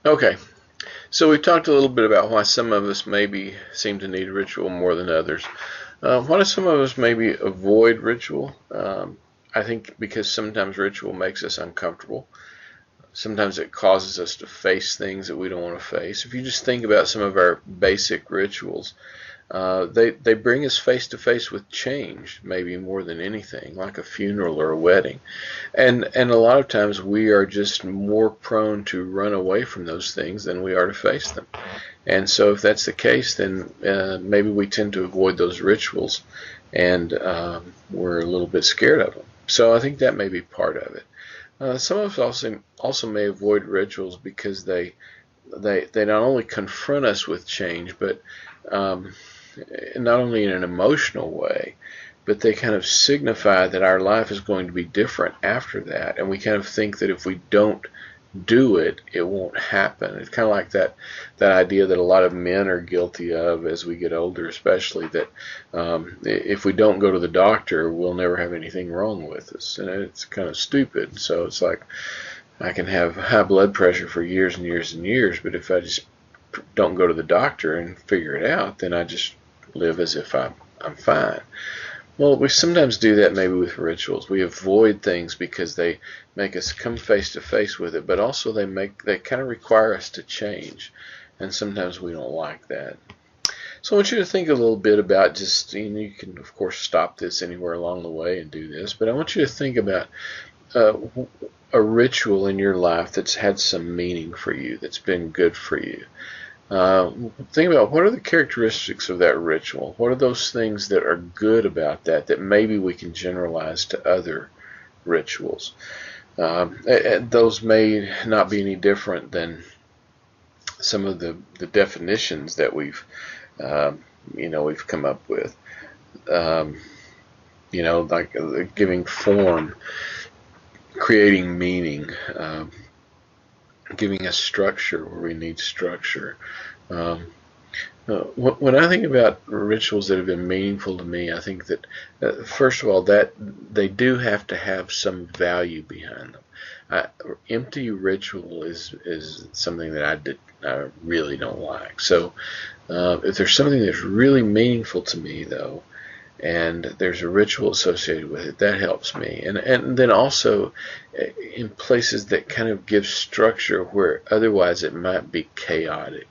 Okay, so we've talked a little bit about why some of us maybe seem to need ritual more than others. Why do some of us maybe avoid ritual? I think because sometimes ritual makes us uncomfortable. Sometimes it causes us to face things that we don't want to face. If you just think about some of our basic rituals, they bring us face to face with change, maybe more than anything, like a funeral or a wedding. And a lot of times we are just more prone to run away from those things than we are to face them. And so if that's the case, then maybe we tend to avoid those rituals, and we're a little bit scared of them. So I think that may be part of it. Some of us also may avoid rituals because they not only confront us with change, but um, not only in an emotional way, but they kind of signify that our life is going to be different after that. And we kind of think that if we don't do it, it won't happen. It's kind of like that idea that a lot of men are guilty of as we get older, especially that if we don't go to the doctor, we'll never have anything wrong with us, and it's kind of stupid. So it's like I can have high blood pressure for years and years and years, but if I just don't go to the doctor and figure it out, then I just live as if I'm fine. Well, we sometimes do that maybe with rituals. We avoid things because they make us come face to face with it, but also they kind of require us to change, and sometimes we don't like that. So I want you to think a little bit about just you can of course stop this anywhere along the way and do this, but I want you to think about uh, a ritual in your life that's had some meaning for you, that's been good for you. Uh, think about what are the characteristics of that ritual? What are those things that are good about that maybe we can generalize to other rituals? Those may not be any different than some of the definitions that we've come up with. Um, like giving form, creating meaning, giving us structure where we need structure. Um, when I think about rituals that have been meaningful to me, I think that first of all that they do have to have some value behind them. Empty ritual is something that I really don't like. So if there's something that's really meaningful to me though, and there's a ritual associated with it, that helps me. And then also in places that kind of give structure where otherwise it might be chaotic.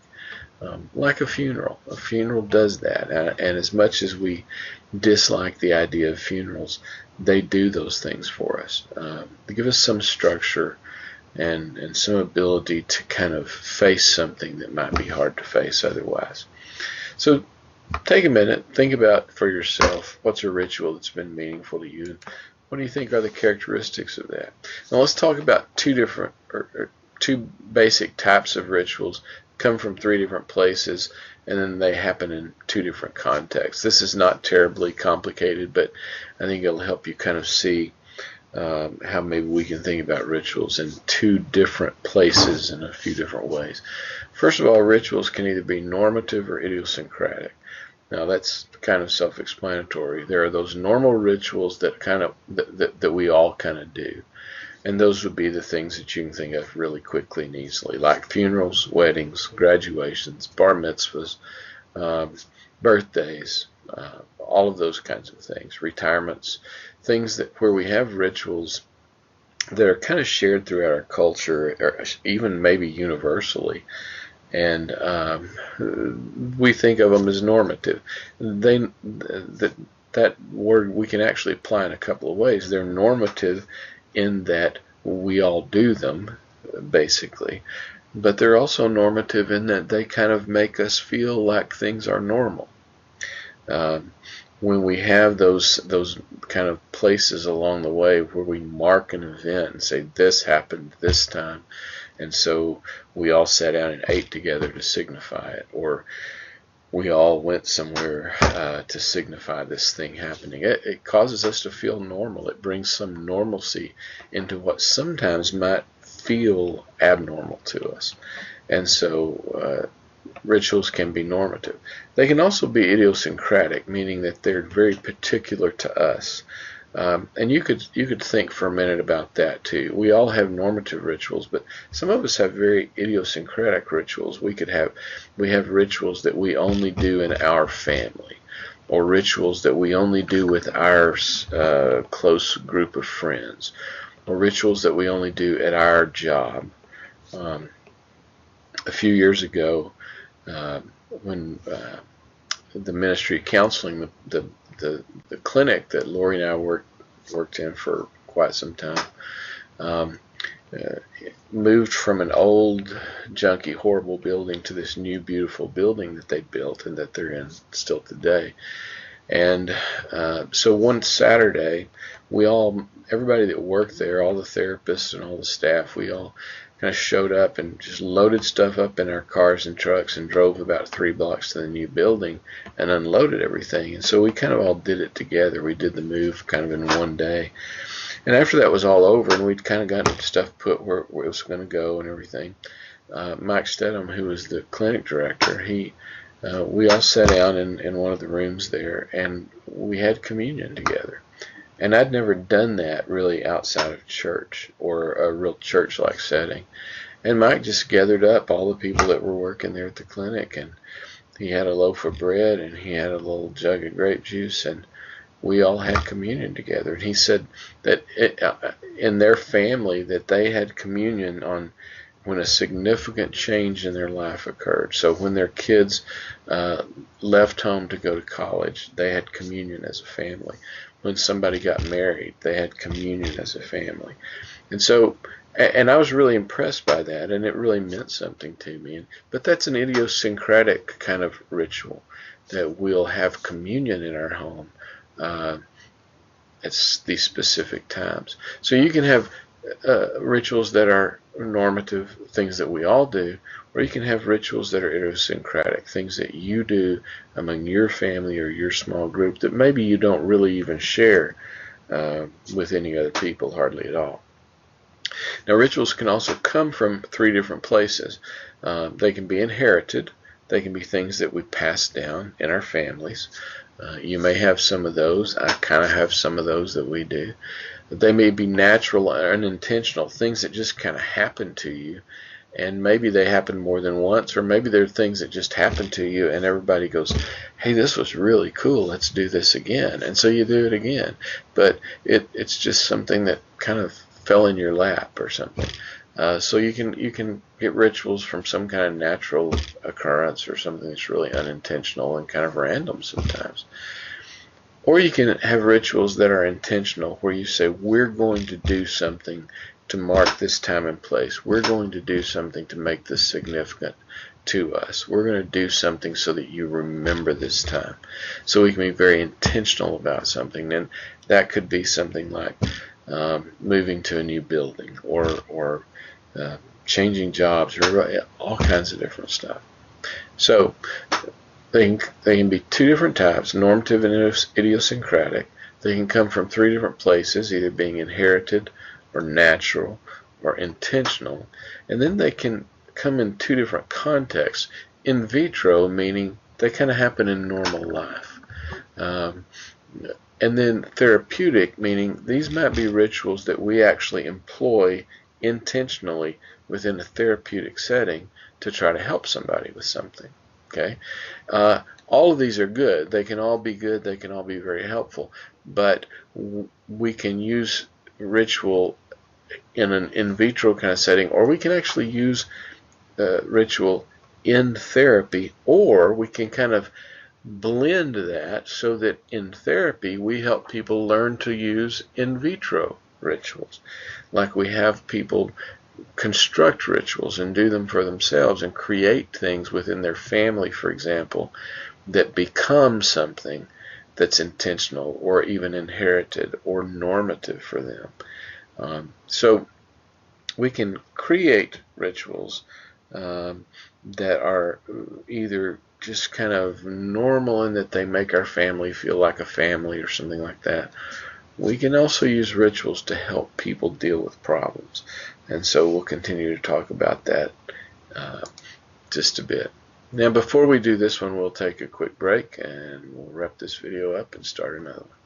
Like a funeral. A funeral does that. And as much as we dislike the idea of funerals, they do those things for us. They give us some structure and some ability to kind of face something that might be hard to face otherwise. So take a minute, think about for yourself what's a ritual that's been meaningful to you. What do you think are the characteristics of that? Now let's talk about two basic types of rituals, come from three different places, and then they happen in two different contexts. This is not terribly complicated, but I think it'll help you kind of see how maybe we can think about rituals in two different places in a few different ways. First of all, rituals can either be normative or idiosyncratic. Now that's kind of self-explanatory. There are those normal rituals that we all kind of do, and those would be the things that you can think of really quickly and easily, like funerals, weddings, graduations, bar mitzvahs, um, birthdays, all of those kinds of things, retirements, things that where we have rituals that are kind of shared throughout our culture, or even maybe universally, and we think of them as normative. That word we can actually apply in a couple of ways. They're normative in that we all do them, basically, but they're also normative in that they kind of make us feel like things are normal. Um, when we have those kind of places along the way where we mark an event and say this happened this time, and so we all sat down and ate together to signify it, or we all went somewhere to signify this thing happening. It causes us to feel normal. It brings some normalcy into what sometimes might feel abnormal to us. And so rituals can be normative. They can also be idiosyncratic, meaning that they're very particular to us. And you could think for a minute about that too. We all have normative rituals, but some of us have very idiosyncratic rituals. We have rituals that we only do in our family, or rituals that we only do with our close group of friends, or rituals that we only do at our job. A few years ago, when the ministry of counseling, the clinic that Lori and I worked in for quite some time, um, moved from an old, junky, horrible building to this new, beautiful building that they built and that they're in still today. And so one Saturday, everybody that worked there, all the therapists and all the staff, we all kind of showed up and just loaded stuff up in our cars and trucks and drove about 3 blocks to the new building and unloaded everything. And so we kind of all did it together. We did the move kind of in one day. And after that was all over and we'd kind of gotten stuff put where it was going to go and everything, Mike Stedham, who was the clinic director, we all sat down in one of the rooms there and we had communion together. And I'd never done that really outside of church or a real church-like setting. And Mike just gathered up all the people that were working there at the clinic, and he had a loaf of bread and he had a little jug of grape juice, and we all had communion together. And he said that in their family that they had communion on when a significant change in their life occurred. So when their kids left home to go to college, they had communion as a family. When somebody got married, they had communion as a family. And so, and I was really impressed by that, and it really meant something to me. But that's an idiosyncratic kind of ritual, that we'll have communion in our home at these specific times. So you can have rituals that are normative, things that we all do, or you can have rituals that are idiosyncratic, things that you do among your family or your small group that maybe you don't really even share with any other people, hardly at all. Now, rituals can also come from 3 different places. They can be inherited. They can be things that we pass down in our families. You may have some of those. I kind of have some of those that we do. They may be natural or unintentional, things that just kind of happen to you. And maybe they happen more than once, or maybe they're things that just happen to you and everybody goes, hey, this was really cool, let's do this again. And so you do it again. But it's just something that kind of fell in your lap or something. So you can get rituals from some kind of natural occurrence or something that's really unintentional and kind of random sometimes. Or you can have rituals that are intentional, where you say, we're going to do something to mark this time and place. We're going to do something to make this significant to us. We're going to do something so that you remember this time. So we can be very intentional about something. And that could be something like moving to a new building, or changing jobs, or all kinds of different stuff. So they can be 2 different types, normative and idiosyncratic. They can come from 3 different places, either being inherited or natural or intentional. And then they can come in 2 different contexts. In vitro, meaning they kind of happen in normal life. And then therapeutic, meaning these might be rituals that we actually employ intentionally within a therapeutic setting to try to help somebody with something. Okay, all of these are good. They can all be good. They can all be very helpful. But we can use ritual in an in vitro kind of setting, or we can actually use ritual in therapy, or we can kind of blend that so that in therapy we help people learn to use in vitro rituals. Like we have people construct rituals and do them for themselves and create things within their family, for example, that become something that's intentional or even inherited or normative for them. So we can create rituals that are either just kind of normal in that they make our family feel like a family or something like that. We can also use rituals to help people deal with problems. And so we'll continue to talk about that just a bit. Now, before we do this one, we'll take a quick break and we'll wrap this video up and start another one.